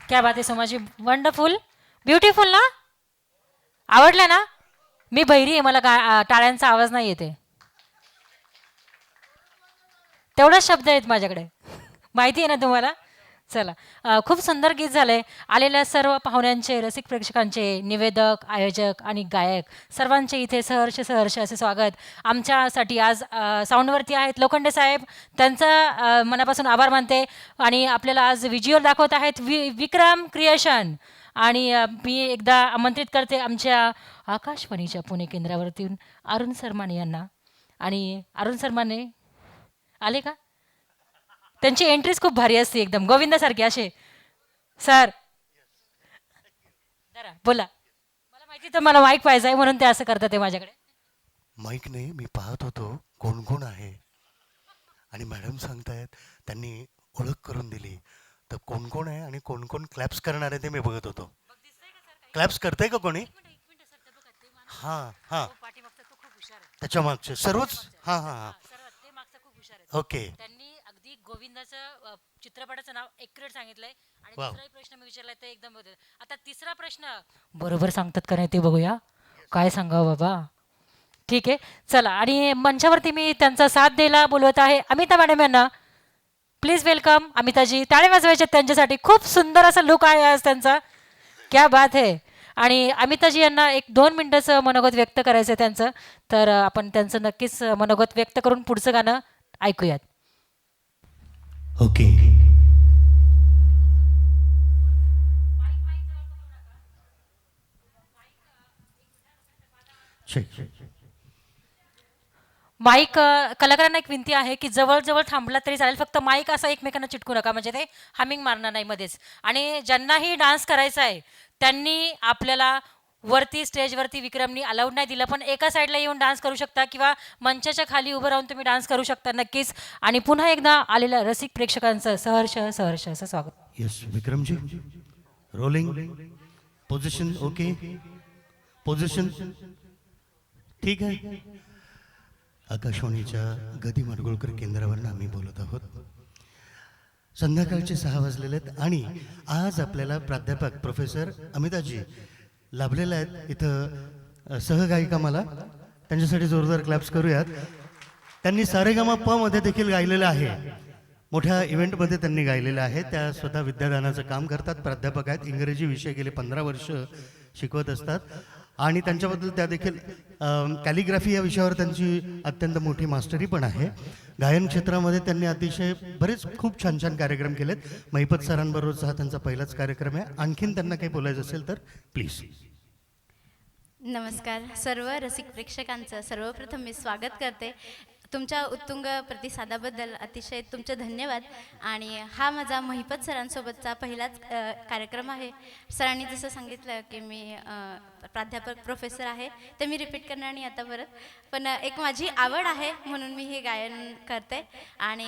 क्या बात आहे सोमाजी, वंडरफुल, ब्युटिफुल ना. आवडलं ना. मी बहिरी आहे, मला टाळ्यांचा आवाज नाही येते. तेवढाच शब्द आहेत माझ्याकडे. माहिती आहे ना तुम्हाला. चला, खूप सुंदर गीत झालंय. आलेल्या सर्व पाहुण्यांचे, रसिक प्रेक्षकांचे, निवेदक, आयोजक आणि गायक सर्वांचे इथे सहर्ष सहर्ष असे स्वागत. आमच्यासाठी आज साऊंडवरती आहेत लोखंडे साहेब, त्यांचा मनापासून आभार मानते. आणि आपल्याला आज व्हिज्युअल दाखवत आहेत विक्रम क्रिएशन. आणि मी एकदा आमंत्रित करते आमच्या आकाशवाणीच्या पुणे केंद्रावरती अरुण सरमाने यांना. आणि अरुण सरमाने आले का. त्यांची एंट्रीज खूप भारी असते, एकदम गोविंदासारखी असे. सर जरा बोला. मला माहिती तर मला माईक पाहिजे आहे म्हणून ते असं करतात ते माझ्याकडे. माईक नाही, मी पाहत होतो कोण कोण आहे आणि मॅडम सांगतायत त्यांनी ओळख करून दिली. तर कोण कोण आहे आणि कोण कोण क्लॅप्स करणार आहे ते मी बघत होतो. क्लॅप्स करताय का कोणी. हां हां, त्याच्या मागचे सर्वच. हां हां हां, ओके. त्यांनी अगदी गोविंदाचं चित्रपटाचं नाव एक्युरेट सांगितलंय. आणि वाव. दुसराही प्रश्न मी विचारलाय ते एकदम बरोबर. आता तिसरा प्रश्न बरोबर सांगतात का नाही ते बघूया. काय सांगावं बाबा. ठीक आहे, चला. आणि मंचावरती मी त्यांचा साथ द्यायला बोलवत आहे अमिता मॅडम यांना. Please welcome Amitaji. टाळे वाजवायचे त्यांच्यासाठी. खूप सुंदर असा लुक आहे आज त्यांचा. क्या बात है. आणि अमिताजी यांना एक 2 मिनिटाचं मनोगत व्यक्त करायचं आहे त्यांचं. तर आपण त्यांचं नक्कीच मनोगत व्यक्त करून पुढचं गाणं ऐकूयात. ओके. माईक कलाकारांना एक विनंती आहे की जवळजवळ थांबला तरी चालेल, फक्त माईक असा एकमेकांना चिटकू नका, म्हणजे ते हमिंग मारणार नाही मध्येच. आणि ज्यांनाही डान्स करायचा आहे त्यांनी आपल्याला वरती स्टेजवरती विक्रमनी अलाउड नाही दिलं, पण एका साईडला येऊन डान्स करू शकता किंवा मंचाच्या खाली उभं राहून तुम्ही डान्स करू शकता नक्कीच. आणि पुन्हा एकदा आलेल्या रसिक प्रेक्षकांचं सहर्ष सहर्ष असं स्वागत. Yes Vikramji, rolling position. Okay, position ठीक आहे. आकाशवाणीच्या गदी माडगुळकर केंद्रावरून आम्ही बोलत आहोत. संध्याकाळचे 6 वाजलेले आहेत आणि आज आपल्याला प्राध्यापक प्रोफेसर अमिताजी लाभलेले आहेत इथं सहगायिका. मला त्यांच्यासाठी जोरदार क्लॅप्स करूयात. त्यांनी सारेगामा प मध्ये देखील गायलेलं आहे, मोठ्या इव्हेंटमध्ये त्यांनी गायलेलं आहे. त्या स्वतः विद्यादानाचं काम करतात, प्राध्यापक आहेत, इंग्रजी विषय गेले 15 वर्ष शिकवत असतात. आणि त्यांच्याबद्दल त्या देखील कॅलिग्राफी या विषयावर त्यांची अत्यंत मोठी मास्टरी पण आहे. गायन क्षेत्रामध्ये त्यांनी अतिशय बरेच खूप छान छान कार्यक्रम केलेत. महिपत सरांबरोबरचा हा त्यांचा पहिलाच कार्यक्रम आहे. आणखीन त्यांना काही बोलायचं असेल तर प्लीज. नमस्कार सर्व रसिक प्रेक्षकांचं सर्वप्रथम मी स्वागत करते. तुमच्या उत्तुंग प्रतिसादाबद्दल अतिशय तुमचे धन्यवाद. आणि हा माझा महिपत सरांसोबतचा पहिलाच कार्यक्रम आहे. सरांनी जसं सांगितलं की मी प्राध्यापक प्रोफेसर आहे, ते मी रिपीट करणार नाही आता परत. पण एक माझी आवड आहे म्हणून मी हे गायन करते. आणि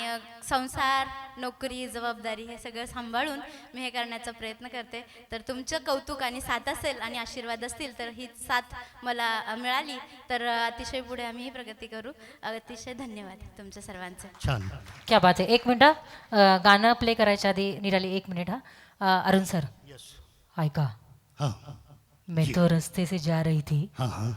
संसार, नोकरी, जबाबदारी हे सगळं सांभाळून मी हे करण्याचा प्रयत्न करते. तर तुमचं कौतुक आणि साथ असेल आणि आशीर्वाद असतील तर ही साथ मला मिळाली तर अतिशय पुढे आम्ही प्रगती करू. अतिशय धन्यवाद तुमच्या सर्वांचं. छान. क्या बात आहे. 1 मिनिट गाणं प्ले करायच्या आधी निराली 1 मिनिट. हा अरुण सर ऐका. हां मैं तो रस्ते से जा रही थी हां हां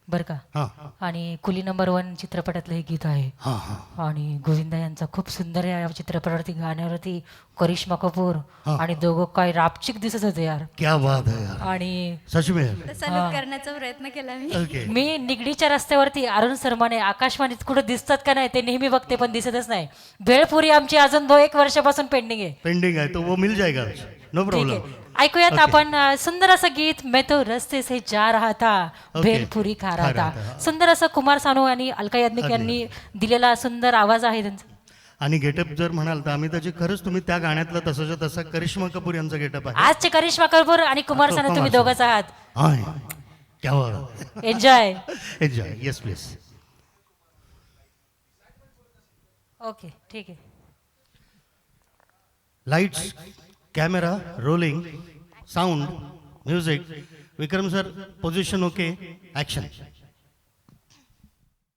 बरं का. हां आणि कुली नंबर 1 चित्रपटातलं हे गीत आहे. हां हां. आणि गोविंदा यांचा खूप सुंदर या चित्रपटावरती गाण्यावरती करिश्मा कपूर आणि दोघं काय रापचिक दिसत होते यार. क्या बात है यार. आणि सच में. तसं करण्याचा प्रयत्न केला मी. ओके. मी निगडीच्या रस्त्यावरती अरुण सरमाने आकाशवाणीत कुठं दिसतात का नाही ते नेहमी बघते, पण दिसतच नाही. भेळपुरी आमची अजून 1 वर्षापासून पेंडिंग आहे. पेंडिंग है तो वो मिल जाएगा, नो ठीक प्रॉब्लम. आहे, ऐकूयात आपण सुंदर असं गीत. मैं तो रस्ते से जा रहा था, भेलपुरी खा रहा था. सुंदर असं कुमार सानू आणि अलका याज्ञिक यांनी दिलेला सुंदर आवाज आहे त्यांचा. आणि गेटअप जर म्हणाल तर अमिताजी खरंच तुम्ही त्या गाण्यातलं तसंच्या तसा करिश्मा कपूर यांचा गेटअप आहे. आजचे करिश्मा कपूर आणि कुमार सानू तुम्ही दोघंच आहात. हाय क्या बात. Enjoy. Enjoy. Yes please. Okay ठीक आहे. Lights, camera, rolling, sound, music. Vikram sir, position okay, action.